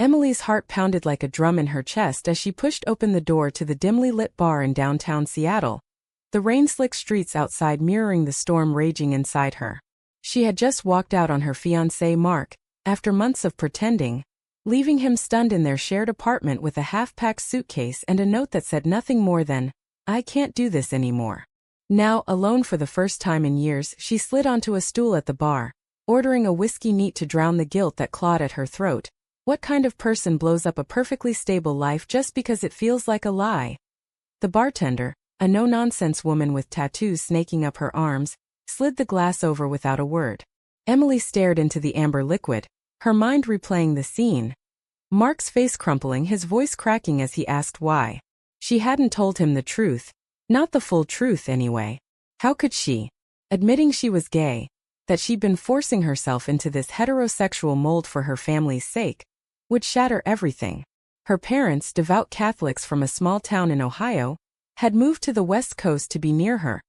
Emily's heart pounded like a drum in her chest as she pushed open the door to the dimly lit bar in downtown Seattle, the rain-slicked streets outside mirroring the storm raging inside her. She had just walked out on her fiancé Mark, after months of pretending, leaving him stunned in their shared apartment with a half-packed suitcase and a note that said nothing more than, "I can't do this anymore." Now, alone for the first time in years, she slid onto a stool at the bar, ordering a whiskey neat to drown the guilt that clawed at her throat. What kind of person blows up a perfectly stable life just because it feels like a lie? The bartender, a no-nonsense woman with tattoos snaking up her arms, slid the glass over without a word. Emily stared into the amber liquid, her mind replaying the scene. Mark's face crumpling, his voice cracking as he asked why. She hadn't told him the truth. Not the full truth, anyway. How could she? Admitting she was gay, that she'd been forcing herself into this heterosexual mold for her family's sake, would shatter everything. Her parents, devout Catholics from a small town in Ohio, had moved to the West Coast to be near her,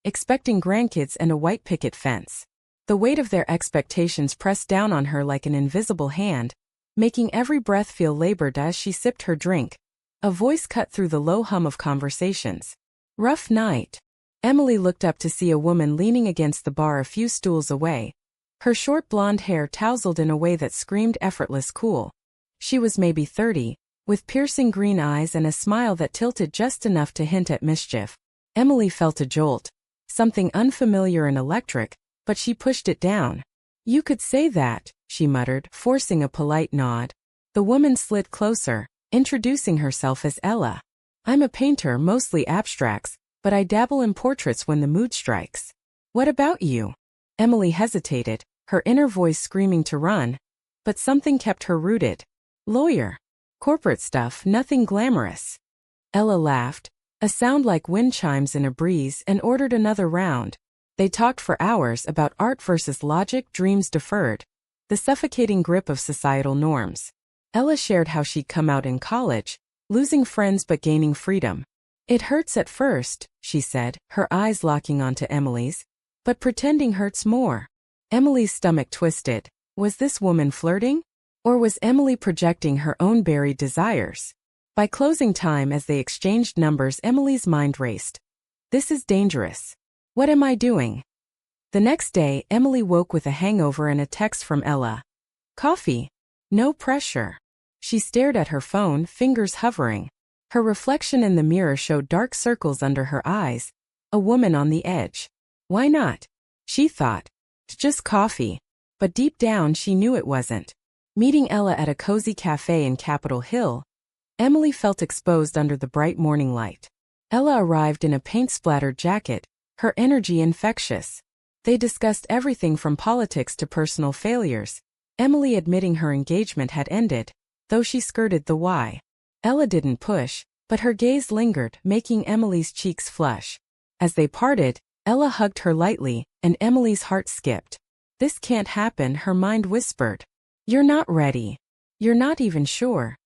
expecting grandkids and a white picket fence. The weight of their expectations pressed down on her like an invisible hand, making every breath feel labored as she sipped her drink. A voice cut through the low hum of conversations. "Rough night." Emily looked up to see a woman leaning against the bar a few stools away, her short blonde hair tousled in a way that screamed effortless cool. She was maybe 30, with piercing green eyes and a smile that tilted just enough to hint at mischief. Emily felt a jolt, something unfamiliar and electric, but she pushed it down. "You could say that," she muttered, forcing a polite nod. The woman slid closer, introducing herself as Ella. "I'm a painter, mostly abstracts, but I dabble in portraits when the mood strikes." "What about you?" Emily hesitated, her inner voice screaming to run, but something kept her rooted. "Lawyer. Corporate stuff, nothing glamorous." Ella laughed, a sound like wind chimes in a breeze, and ordered another round. They talked for hours about art versus logic, dreams deferred, the suffocating grip of societal norms. Ella shared how she'd come out in college, losing friends but gaining freedom. "It hurts at first," she said, her eyes locking onto Emily's, "but pretending hurts more." Emily's stomach twisted. Was this woman flirting? Or was Emily projecting her own buried desires? By closing time as they exchanged numbers, Emily's mind raced. This is dangerous. What am I doing? The next day, Emily woke with a hangover and a text from Ella. "Coffee? No pressure." She stared at her phone, fingers hovering. Her reflection in the mirror showed dark circles under her eyes, a woman on the edge. Why not? She thought. Just coffee. But deep down she knew it wasn't. Meeting Ella at a cozy cafe in Capitol Hill, Emily felt exposed under the bright morning light. Ella arrived in a paint-splattered jacket, her energy infectious. They discussed everything from politics to personal failures, Emily admitting her engagement had ended, though she skirted the why. Ella didn't push, but her gaze lingered, making Emily's cheeks flush. As they parted, Ella hugged her lightly, and Emily's heart skipped. "This can't happen," her mind whispered. "You're not ready. You're not even sure."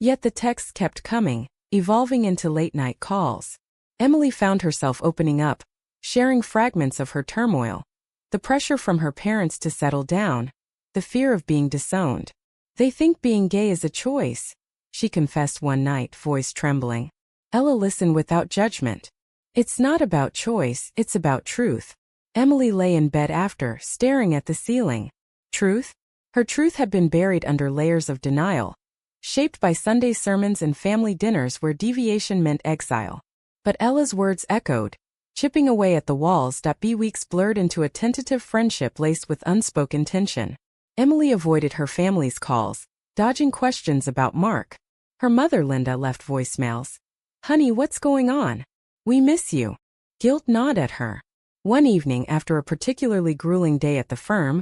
Yet the texts kept coming, evolving into late-night calls. Emily found herself opening up, sharing fragments of her turmoil. The pressure from her parents to settle down, the fear of being disowned. "They think being gay is a choice," she confessed one night, voice trembling. Ella listened without judgment. "It's not about choice, it's about truth." Emily lay in bed after, staring at the ceiling. Truth? Her truth had been buried under layers of denial, shaped by Sunday sermons and family dinners where deviation meant exile. But Ella's words echoed, chipping away at the walls. Weeks blurred into a tentative friendship laced with unspoken tension. Emily avoided her family's calls, dodging questions about Mark. Her mother, Linda, left voicemails. "Honey, what's going on? We miss you." Guilt gnawed at her. One evening, after a particularly grueling day at the firm,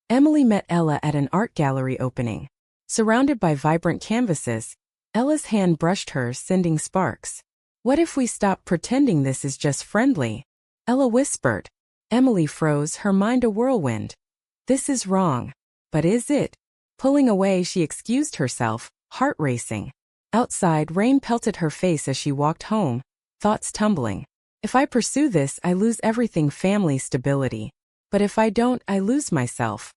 Emily met Ella at an art gallery opening. Surrounded by vibrant canvases, Ella's hand brushed hers, sending sparks. "What if we stop pretending this is just friendly?" Ella whispered. Emily froze, her mind a whirlwind. "This is wrong." "But is it?" Pulling away, she excused herself, heart racing. Outside, rain pelted her face as she walked home, thoughts tumbling. "If I pursue this, I lose everything, family stability. But if I don't, I lose myself."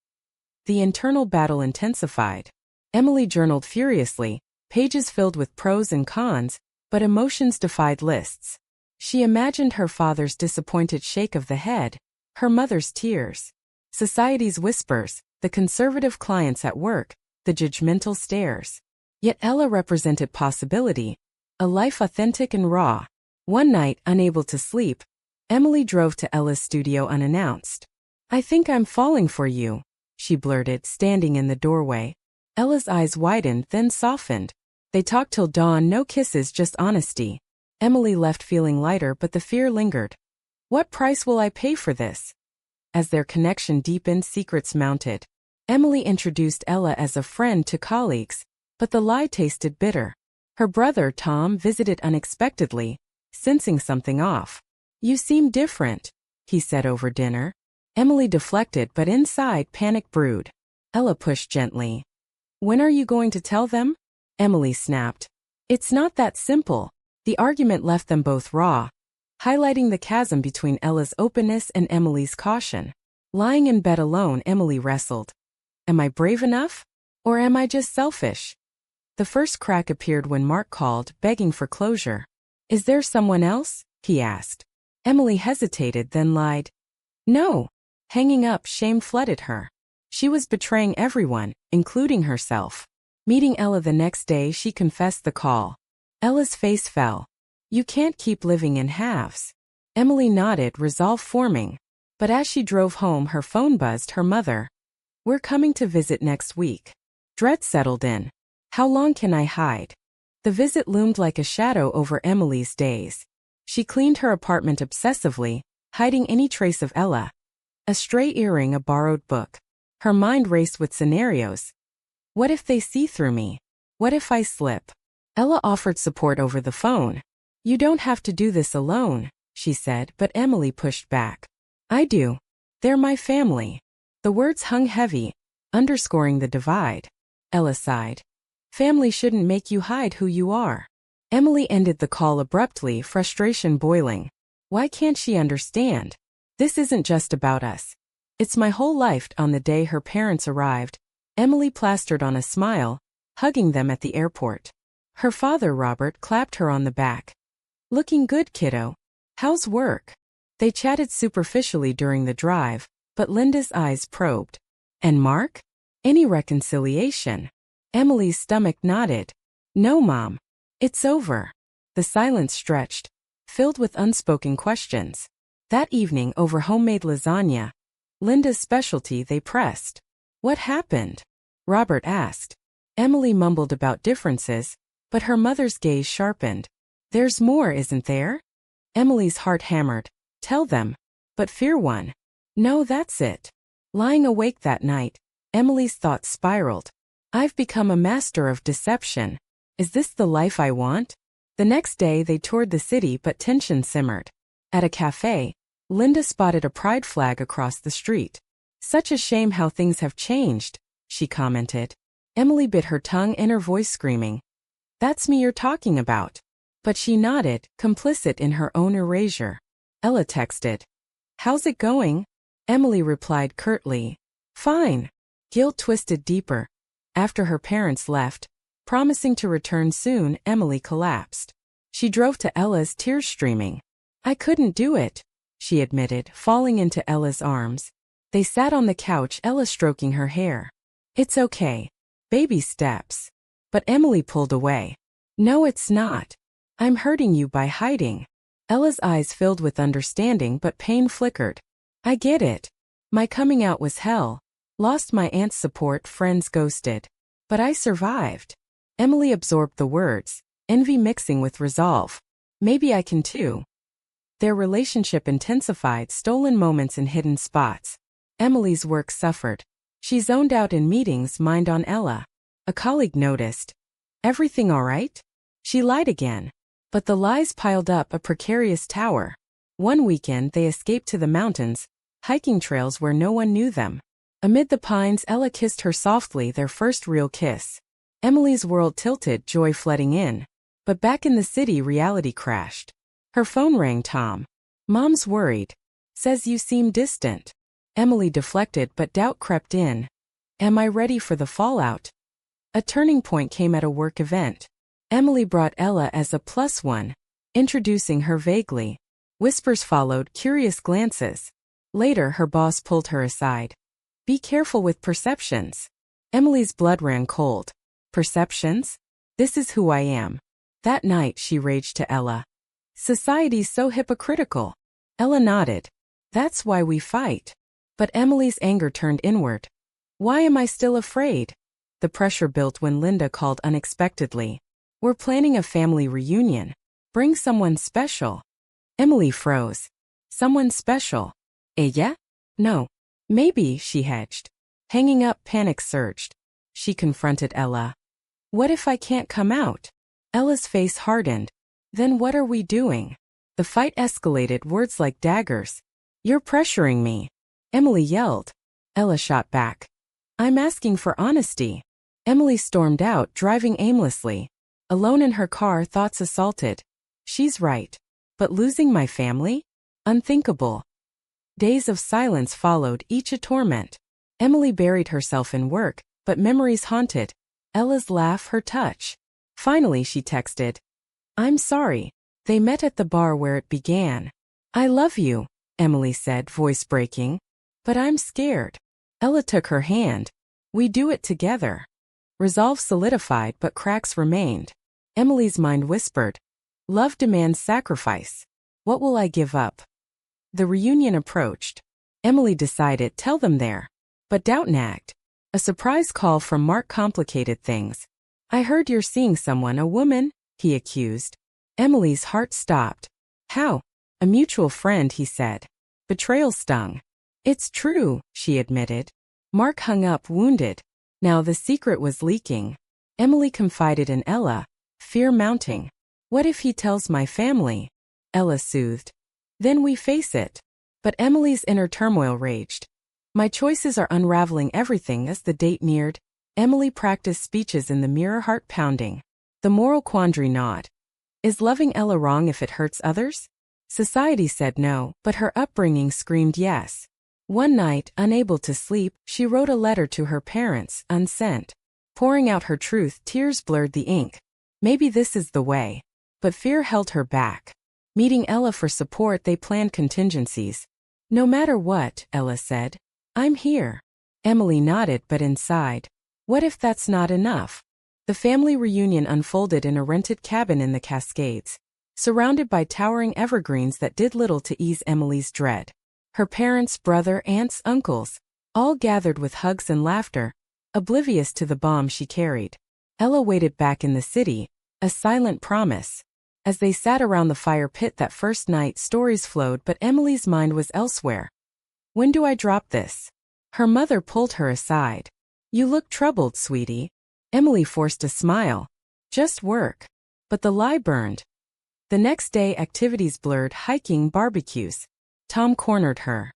The internal battle intensified. Emily journaled furiously, pages filled with pros and cons, but emotions defied lists. She imagined her father's disappointed shake of the head, her mother's tears, society's whispers, the conservative clients at work, the judgmental stares. Yet Ella represented possibility, a life authentic and raw. One night, unable to sleep, Emily drove to Ella's studio unannounced. "I think I'm falling for you," she blurted, standing in the doorway. Ella's eyes widened, then softened. They talked till dawn, no kisses, just honesty. Emily left feeling lighter, but the fear lingered. What price will I pay for this? As their connection deepened, secrets mounted. Emily introduced Ella as a friend to colleagues, but the lie tasted bitter. Her brother, Tom, visited unexpectedly, sensing something off. "You seem different," he said over dinner. Emily deflected, but inside panic brewed. Ella pushed gently. "When are you going to tell them?" Emily snapped. "It's not that simple." The argument left them both raw, highlighting the chasm between Ella's openness and Emily's caution. Lying in bed alone, Emily wrestled. Am I brave enough? Or am I just selfish? The first crack appeared when Mark called, begging for closure. "Is there someone else?" he asked. Emily hesitated, then lied. "No." Hanging up, shame flooded her. She was betraying everyone, including herself. Meeting Ella the next day, she confessed the call. Ella's face fell. "You can't keep living in halves." Emily nodded, resolve forming. But as she drove home, her phone buzzed. Her mother. "We're coming to visit next week." Dread settled in. How long can I hide? The visit loomed like a shadow over Emily's days. She cleaned her apartment obsessively, hiding any trace of Ella. A stray earring, a borrowed book. Her mind raced with scenarios. What if they see through me? What if I slip? Ella offered support over the phone. "You don't have to do this alone," she said, but Emily pushed back. "I do. They're my family." The words hung heavy, underscoring the divide. Ella sighed. "Family shouldn't make you hide who you are." Emily ended the call abruptly, frustration boiling. Why can't she understand? This isn't just about us. It's my whole life. On the day her parents arrived, Emily plastered on a smile, hugging them at the airport. Her father, Robert, clapped her on the back. "Looking good, kiddo. How's work?" They chatted superficially during the drive, but Linda's eyes probed. "And Mark? Any reconciliation?" Emily's stomach nodded. "No, Mom. It's over." The silence stretched, filled with unspoken questions. That evening, over homemade lasagna, Linda's specialty, they pressed. "What happened?" Robert asked. Emily mumbled about differences, but her mother's gaze sharpened. "There's more, isn't there?" Emily's heart hammered. "Tell them." But fear won. "No, that's it." Lying awake that night, Emily's thoughts spiraled. "I've become a master of deception. Is this the life I want?" The next day they toured the city, but tension simmered. At a cafe, Linda spotted a pride flag across the street. "Such a shame how things have changed," she commented. Emily bit her tongue, inner voice screaming, "That's me you're talking about." But she nodded, complicit in her own erasure. Ella texted, "How's it going?" Emily replied curtly, "Fine." Guilt twisted deeper. After her parents left, promising to return soon, Emily collapsed. She drove to Ella's, tears streaming. "I couldn't do it," she admitted, falling into Ella's arms. They sat on the couch, Ella stroking her hair. "It's okay. Baby steps." But Emily pulled away. "No, it's not. I'm hurting you by hiding." Ella's eyes filled with understanding, but pain flickered. "I get it. My coming out was hell. Lost my aunt's support, friends ghosted. But I survived." Emily absorbed the words, envy mixing with resolve. "Maybe I can too." Their relationship intensified, stolen moments in hidden spots. Emily's work suffered. She zoned out in meetings, mind on Ella. A colleague noticed. "Everything all right?" She lied again. But the lies piled up, a precarious tower. One weekend they escaped to the mountains, hiking trails where no one knew them. Amid the pines, Ella kissed her softly, their first real kiss. Emily's world tilted, joy flooding in. But back in the city, reality crashed. Her phone rang. "Tom. Mom's worried. Says you seem distant." Emily deflected, but doubt crept in. "Am I ready for the fallout?" A turning point came at a work event. Emily brought Ella as a +1, introducing her vaguely. Whispers followed, curious glances. Later, her boss pulled her aside. Be careful with perceptions. Emily's blood ran cold. Perceptions? This is who I am. That night, she raged to Ella. Society's so hypocritical. Ella nodded. That's why we fight. But Emily's anger turned inward. Why am I still afraid? The pressure built when Linda called unexpectedly. We're planning a family reunion. Bring someone special. Emily froze. Someone special. Ella? No. Maybe, she hedged. Hanging up, panic surged. She confronted Ella. What if I can't come out? Ella's face hardened. Then what are we doing? The fight escalated, words like daggers. You're pressuring me. Emily yelled. Ella shot back. I'm asking for honesty. Emily stormed out, driving aimlessly. Alone in her car, thoughts assaulted. She's right. But losing my family? Unthinkable. Days of silence followed, each a torment. Emily buried herself in work, but memories haunted. Ella's laugh, her touch. Finally, she texted. I'm sorry. They met at the bar where it began. I love you, Emily said, voice breaking. But I'm scared. Ella took her hand. We do it together. Resolve solidified, but cracks remained. Emily's mind whispered. Love demands sacrifice. What will I give up? The reunion approached. Emily decided, tell them there. But doubt nagged. A surprise call from Mark complicated things. I heard you're seeing someone, a woman, he accused. Emily's heart stopped. How? A mutual friend, he said. Betrayal stung. It's true, she admitted. Mark hung up, wounded. Now the secret was leaking. Emily confided in Ella, fear mounting. What if he tells my family? Ella soothed. Then we face it. But Emily's inner turmoil raged. My choices are unraveling everything as the date neared. Emily practiced speeches in the mirror, heart pounding. The moral quandary gnawed. Is loving Ella wrong if it hurts others? Society said no, but her upbringing screamed yes. One night, unable to sleep, she wrote a letter to her parents, unsent. Pouring out her truth, tears blurred the ink. Maybe this is the way. But fear held her back. Meeting Ella for support, they planned contingencies. No matter what, Ella said. I'm here. Emily nodded, but inside. What if that's not enough? The family reunion unfolded in a rented cabin in the Cascades, surrounded by towering evergreens that did little to ease Emily's dread. Her parents, brother, aunts, uncles, all gathered with hugs and laughter, oblivious to the bomb she carried. Ella waited back in the city, a silent promise. As they sat around the fire pit that first night, stories flowed, but Emily's mind was elsewhere. When do I drop this? Her mother pulled her aside. You look troubled, sweetie. Emily forced a smile. Just work. But the lie burned. The next day, activities blurred, hiking, barbecues. Tom cornered her.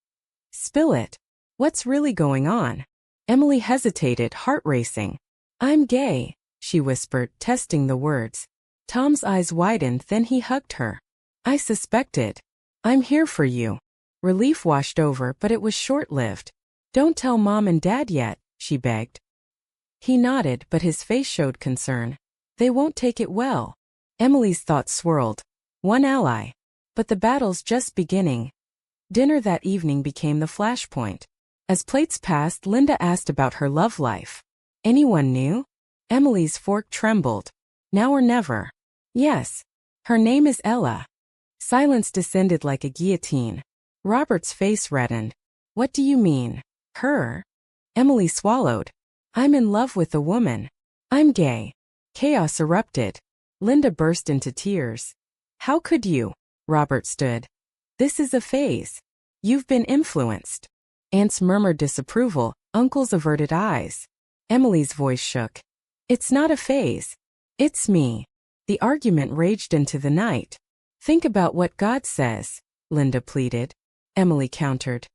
Spill it. What's really going on? Emily hesitated, heart racing. I'm gay, she whispered, testing the words. Tom's eyes widened, then he hugged her. I suspected. I'm here for you. Relief washed over, but it was short-lived. Don't tell Mom and Dad yet, she begged. He nodded, but his face showed concern. They won't take it well. Emily's thoughts swirled. One ally. But the battle's just beginning. Dinner that evening became the flashpoint. As plates passed, Linda asked about her love life. Anyone new? Emily's fork trembled. Now or never. Yes. Her name is Ella. Silence descended like a guillotine. Robert's face reddened. What do you mean? Her? Emily swallowed. I'm in love with a woman. I'm gay. Chaos erupted. Linda burst into tears. How could you? Robert stood. This is a phase. You've been influenced. Aunts murmured disapproval, uncles averted eyes. Emily's voice shook. It's not a phase. It's me. The argument raged into the night. Think about what God says, Linda pleaded. Emily countered.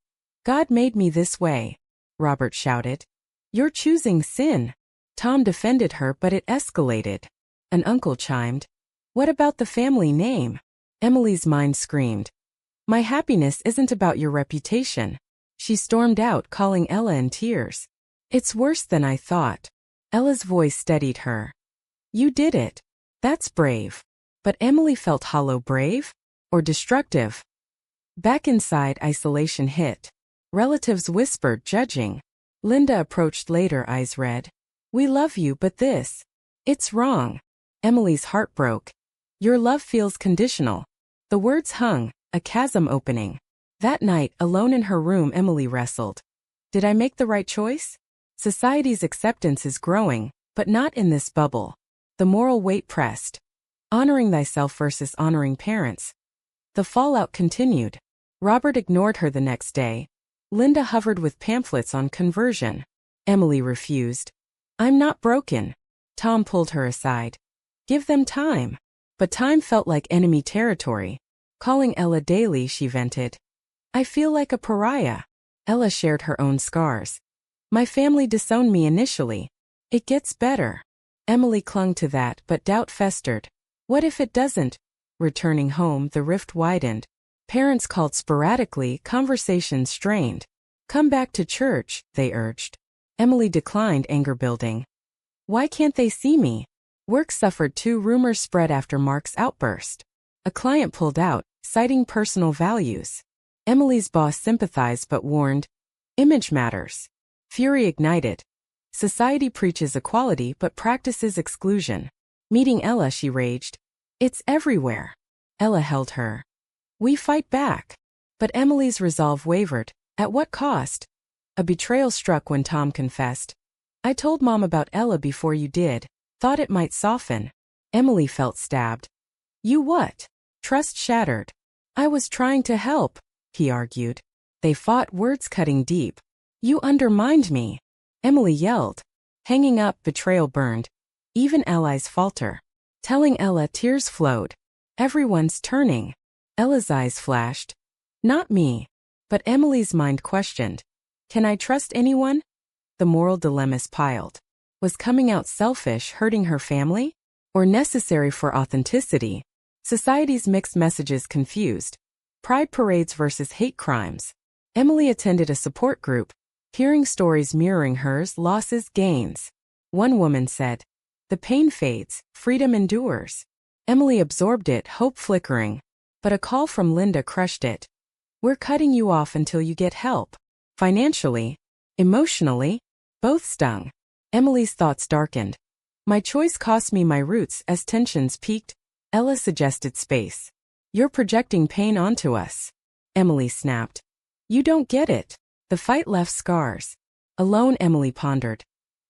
God made me this way, Robert shouted. You're choosing sin. Tom defended her, but it escalated. An uncle chimed. What about the family name? Emily's mind screamed. My happiness isn't about your reputation. She stormed out, calling Ella in tears. It's worse than I thought. Ella's voice steadied her. You did it. That's brave. But Emily felt hollow. Brave? Or destructive? Back inside, isolation hit. Relatives whispered, judging. Linda approached later, eyes red. We love you, but this. It's wrong. Emily's heart broke. Your love feels conditional. The words hung, a chasm opening. That night, alone in her room, Emily wrestled. Did I make the right choice? Society's acceptance is growing, but not in this bubble. The moral weight pressed. Honoring thyself versus honoring parents. The fallout continued. Robert ignored her the next day. Linda hovered with pamphlets on conversion. Emily refused. I'm not broken. Tom pulled her aside. Give them time. But time felt like enemy territory. Calling Ella daily, she vented. I feel like a pariah. Ella shared her own scars. My family disowned me initially. It gets better. Emily clung to that, but doubt festered. What if it doesn't? Returning home, the rift widened. Parents called sporadically, conversations strained. Come back to church, they urged. Emily declined, anger building. Why can't they see me? Work suffered too. Rumors spread after Mark's outburst. A client pulled out, citing personal values. Emily's boss sympathized but warned. Image matters. Fury ignited. Society preaches equality but practices exclusion. Meeting Ella, she raged. It's everywhere. Ella held her. We fight back. But Emily's resolve wavered. At what cost? A betrayal struck when Tom confessed. I told Mom about Ella before you did. Thought it might soften. Emily felt stabbed. You what? Trust shattered. I was trying to help, he argued. They fought, words cutting deep. You undermined me. Emily yelled. Hanging up, betrayal burned. Even allies falter. Telling Ella, tears flowed. Everyone's turning. Ella's eyes flashed. Not me. But Emily's mind questioned. Can I trust anyone? The moral dilemmas piled. Was coming out selfish, hurting her family? Or necessary for authenticity? Society's mixed messages confused. Pride parades versus hate crimes. Emily attended a support group, hearing stories mirroring hers, losses, gains. One woman said, the pain fades, freedom endures. Emily absorbed it, hope flickering. But a call from Linda crushed it. We're cutting you off until you get help. Financially, emotionally, both stung. Emily's thoughts darkened. My choice cost me my roots. As tensions peaked, Ella suggested space. You're projecting pain onto us. Emily snapped. You don't get it. The fight left scars. Alone, Emily pondered.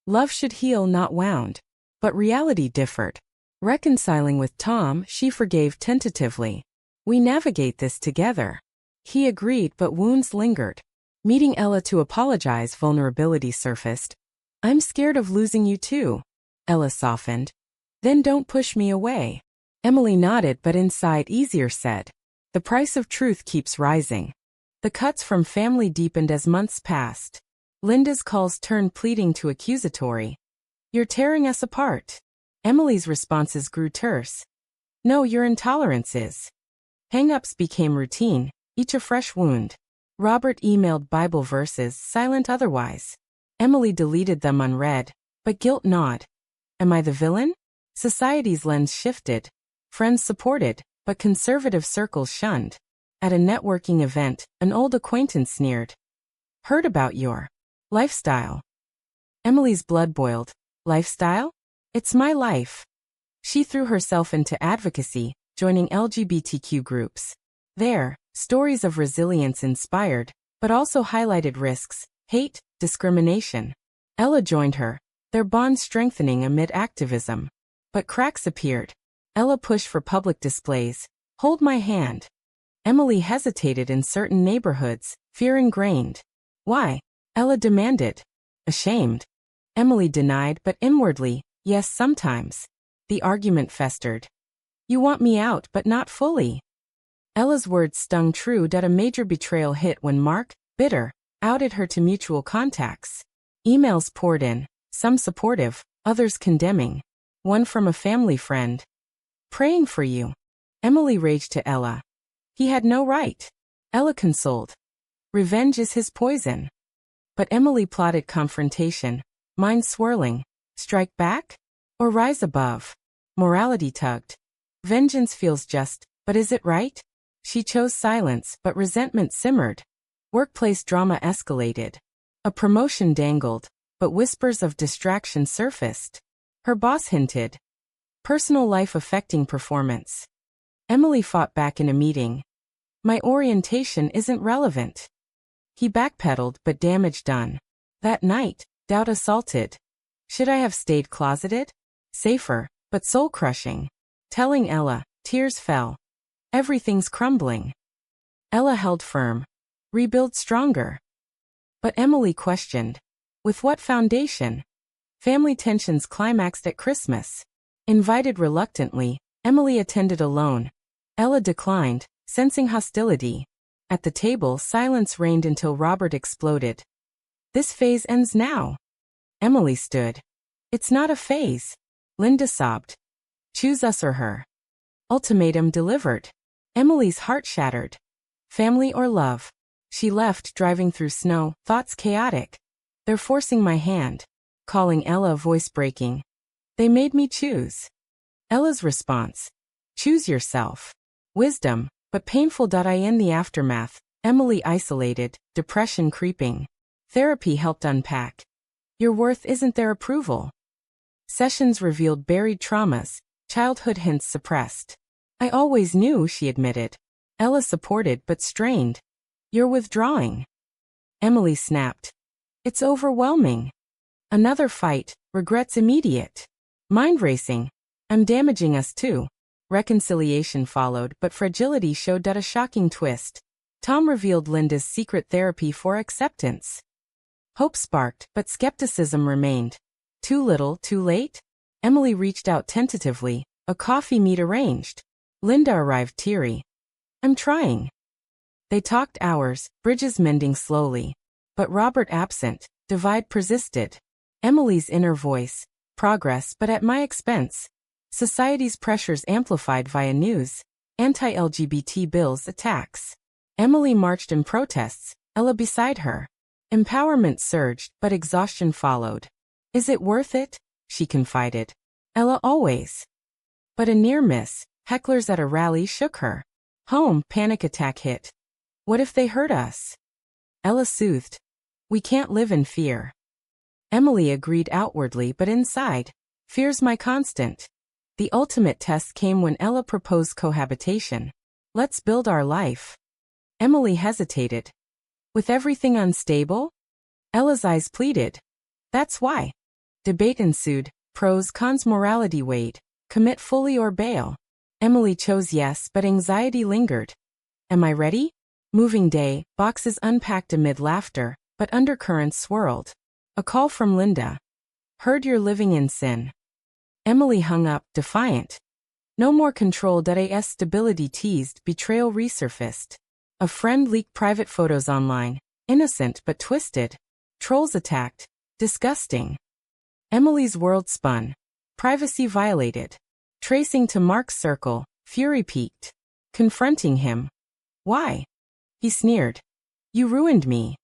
Love should heal, not wound. But reality differed. Reconciling with Tom, she forgave tentatively. We navigate this together. He agreed, but wounds lingered. Meeting Ella to apologize, vulnerability surfaced. I'm scared of losing you too. Ella softened. Then don't push me away. Emily nodded, but inside easier said. The price of truth keeps rising. The cuts from family deepened as months passed. Linda's calls turned pleading to accusatory. You're tearing us apart. Emily's responses grew terse. No, your intolerance is. Hang-ups became routine, each a fresh wound. Robert emailed Bible verses, silent otherwise. Emily deleted them unread, but guilt gnawed. Am I the villain? Society's lens shifted. Friends supported, but conservative circles shunned. At a networking event, an old acquaintance sneered. Heard about your lifestyle. Emily's blood boiled. Lifestyle? It's my life. She threw herself into advocacy, joining LGBTQ groups. There, stories of resilience inspired, but also highlighted risks, hate, discrimination. Ella joined her, their bond strengthening amid activism. But cracks appeared. Ella pushed for public displays. Hold my hand. Emily hesitated in certain neighborhoods, fear ingrained. Why? Ella demanded. Ashamed. Emily denied, but inwardly, yes, sometimes. The argument festered. You want me out, but not fully. Ella's words stung true that a major betrayal hit when Mark, bitter, outed her to mutual contacts. Emails poured in, some supportive, others condemning. One from a family friend. Praying for you. Emily raged to Ella. He had no right. Ella consoled. Revenge is his poison. But Emily plotted confrontation, mind swirling. Strike back? Or rise above? Morality tugged. Vengeance feels just, but is it right? She chose silence, but resentment simmered. Workplace drama escalated. A promotion dangled, but whispers of distraction surfaced. Her boss hinted. Personal life affecting performance. Emily fought back in a meeting. My orientation isn't relevant. He backpedaled, but damage done. That night, doubt assaulted. Should I have stayed closeted? Safer, but soul-crushing. Telling Ella, tears fell. Everything's crumbling. Ella held firm. Rebuild stronger. But Emily questioned. With what foundation? Family tensions climaxed at Christmas. Invited reluctantly, Emily attended alone. Ella declined, sensing hostility. At the table, silence reigned until Robert exploded. This phase ends now. Emily stood. It's not a phase. Linda sobbed. Choose us or her. Ultimatum delivered. Emily's heart shattered. Family or love? She left, driving through snow, thoughts chaotic. They're forcing my hand. Calling Ella, voice breaking. They made me choose. Ella's response. Choose yourself. Wisdom, but painful. In the aftermath, Emily isolated, depression creeping. Therapy helped unpack. Your worth isn't their approval. Sessions revealed buried traumas, childhood hints suppressed. I always knew, she admitted. Ella supported but strained. You're withdrawing. Emily snapped. It's overwhelming. Another fight, regrets immediate. Mind racing. I'm damaging us too. Reconciliation followed, but fragility showed a shocking twist. Tom revealed Linda's secret therapy for acceptance. Hope sparked, but skepticism remained. Too little, too late? Emily reached out tentatively, a coffee meet arranged. Linda arrived teary. I'm trying. They talked hours, bridges mending slowly. But Robert absent, divide persisted. Emily's inner voice. Progress, but at my expense. Society's pressures amplified via news. Anti-LGBT bills, attacks. Emily marched in protests, Ella beside her. Empowerment surged, but exhaustion followed. Is it worth it? She confided. Ella always. But a near miss. Hecklers at a rally shook her. Home, panic attack hit. What if they hurt us? Ella soothed. We can't live in fear. Emily agreed outwardly, but inside. Fear's my constant. The ultimate test came when Ella proposed cohabitation. Let's build our life. Emily hesitated. With everything unstable? Ella's eyes pleaded. That's why. Debate ensued. Pros, cons, morality weighed. Commit fully or bail. Emily chose yes, but anxiety lingered. Am I ready? Moving day, boxes unpacked amid laughter, but undercurrents swirled. A call from Linda. Heard you're living in sin. Emily hung up, defiant. No more control. AS stability teased, betrayal resurfaced. A friend leaked private photos online. Innocent but twisted. Trolls attacked. Disgusting. Emily's world spun. Privacy violated. Tracing to Mark's circle, fury peaked. Confronting him. Why? He sneered. You ruined me.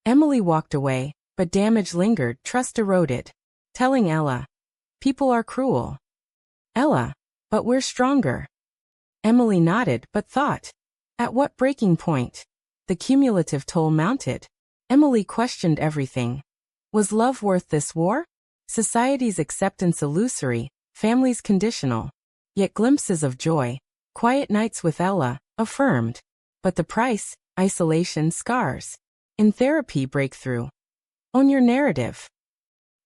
Emily walked away, but damage lingered, trust eroded. Telling Ella. People are cruel. Ella. But we're stronger. Emily nodded, but thought. At what breaking point? The cumulative toll mounted. Emily questioned everything. Was love worth this war? Society's acceptance illusory, families conditional. Yet glimpses of joy, quiet nights with Ella, affirmed. But the price, isolation, scars. In therapy, breakthrough. Own your narrative.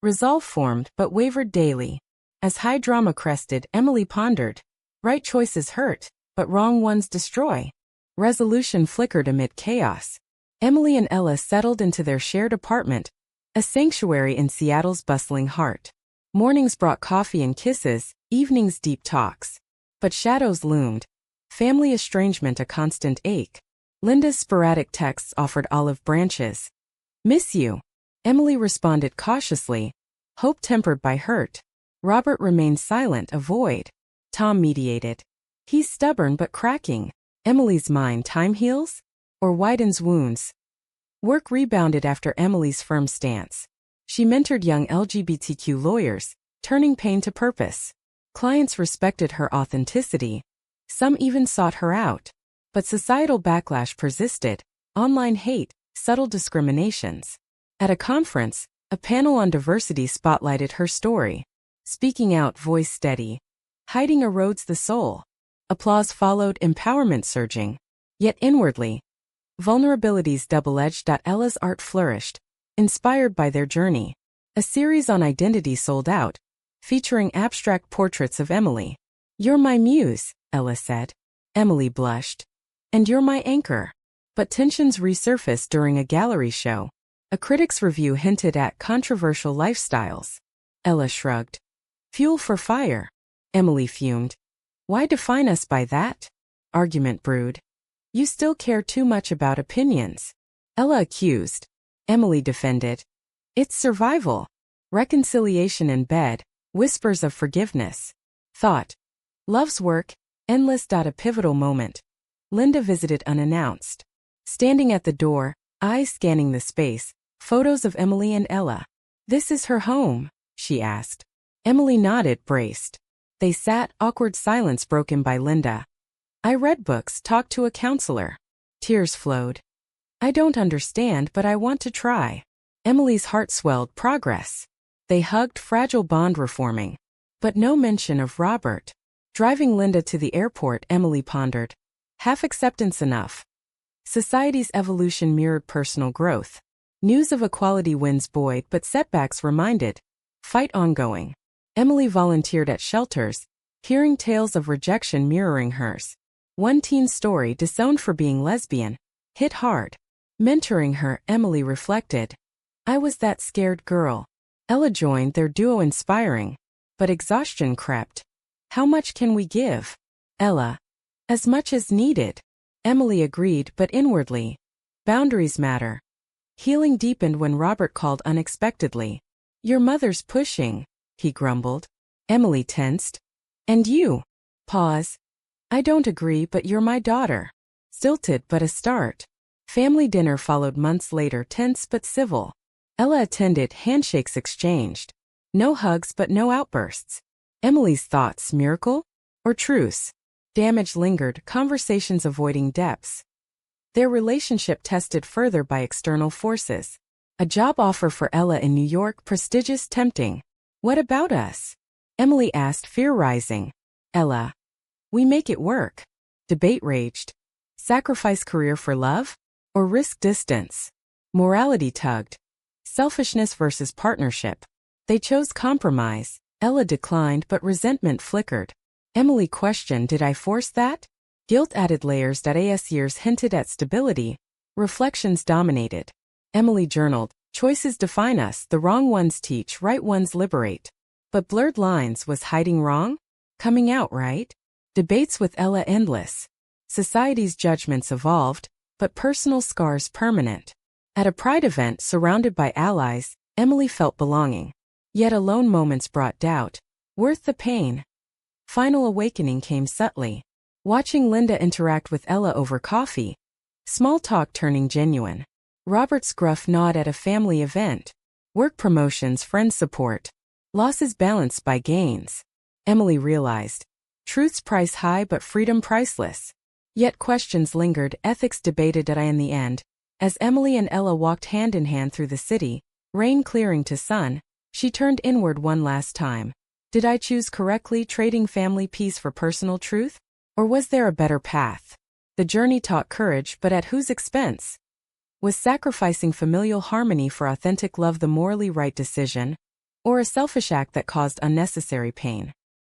Resolve formed, but wavered daily. As high drama crested, Emily pondered. Right choices hurt, but wrong ones destroy. Resolution flickered amid chaos. Emily and Ella settled into their shared apartment, a sanctuary in Seattle's bustling heart. Mornings brought coffee and kisses, evenings deep talks. But shadows loomed. Family estrangement a constant ache. Linda's sporadic texts offered olive branches. Miss you. Emily responded cautiously. Hope tempered by hurt. Robert remained silent, a void. Tom mediated. He's stubborn but cracking. Emily's mind, time heals? Or widens wounds? Work rebounded after Emily's firm stance. She mentored young LGBTQ lawyers, turning pain to purpose. Clients respected her authenticity. Some even sought her out. But societal backlash persisted: online hate, subtle discriminations. At a conference, a panel on diversity spotlighted her story. Speaking out, voice steady. Hiding erodes the soul. Applause followed, empowerment surging. Yet inwardly, vulnerabilities double-edged. Ella's art flourished, inspired by their journey. A series on identity sold out, featuring abstract portraits of Emily. "You're my muse," Ella said. Emily blushed. "And you're my anchor." But tensions resurfaced during a gallery show. A critic's review hinted at controversial lifestyles. Ella shrugged. "Fuel for fire." Emily fumed. "Why define us by that?" Argument brewed. "You still care too much about opinions." Ella accused. Emily defended. "It's survival. Reconciliation in bed, whispers of forgiveness." Thought. Love's work, endless. A pivotal moment. Linda visited unannounced. Standing at the door, eyes scanning the space, photos of Emily and Ella. "This is her home?" she asked. Emily nodded, braced. They sat, awkward silence broken by Linda. "I read books, talked to a counselor." Tears flowed. "I don't understand, but I want to try." Emily's heart swelled. Progress. They hugged, fragile bond reforming. But no mention of Robert. Driving Linda to the airport, Emily pondered. Half acceptance enough? Society's evolution mirrored personal growth. News of equality wins buoyed, but setbacks reminded. Fight ongoing. Emily volunteered at shelters, hearing tales of rejection mirroring hers. One teen story, disowned for being lesbian, hit hard. Mentoring her, Emily reflected. "I was that scared girl." Ella joined, their duo inspiring. But exhaustion crept. "How much can we give?" Ella. "As much as needed." Emily agreed, but inwardly. Boundaries matter. Healing deepened when Robert called unexpectedly. "Your mother's pushing," he grumbled. Emily tensed. "And you?" Pause. "I don't agree, but you're my daughter." Stilted, but a start. Family dinner followed months later, tense but civil. Ella attended, handshakes exchanged. No hugs but no outbursts. Emily's thoughts, miracle? Or truce? Damage lingered, conversations avoiding depths. Their relationship tested further by external forces. A job offer for Ella in New York, prestigious, tempting. "What about us?" Emily asked, fear rising. Ella. "We make it work." Debate raged. Sacrifice career for love? Or risk distance? Morality tugged. Selfishness versus partnership. They chose compromise. Ella declined, but resentment flickered. Emily questioned, "Did I force that?" Guilt added layers. As years hinted at stability, reflections dominated. Emily journaled, "Choices define us, the wrong ones teach, right ones liberate." But blurred lines, was hiding wrong? Coming out right? Debates with Ella endless. Society's judgments evolved, but personal scars permanent. At a pride event surrounded by allies, Emily felt belonging. Yet alone moments brought doubt. Worth the pain? Final awakening came subtly. Watching Linda interact with Ella over coffee. Small talk turning genuine. Robert's gruff nod at a family event. Work promotions, friend support. Losses balanced by gains. Emily realized. Truth's price high but freedom priceless. Yet questions lingered, ethics debated. In the end, as Emily and Ella walked hand in hand through the city, rain clearing to sun, she turned inward one last time. Did I choose correctly, trading family peace for personal truth? Or was there a better path? The journey taught courage, but at whose expense? Was sacrificing familial harmony for authentic love the morally right decision? Or a selfish act that caused unnecessary pain?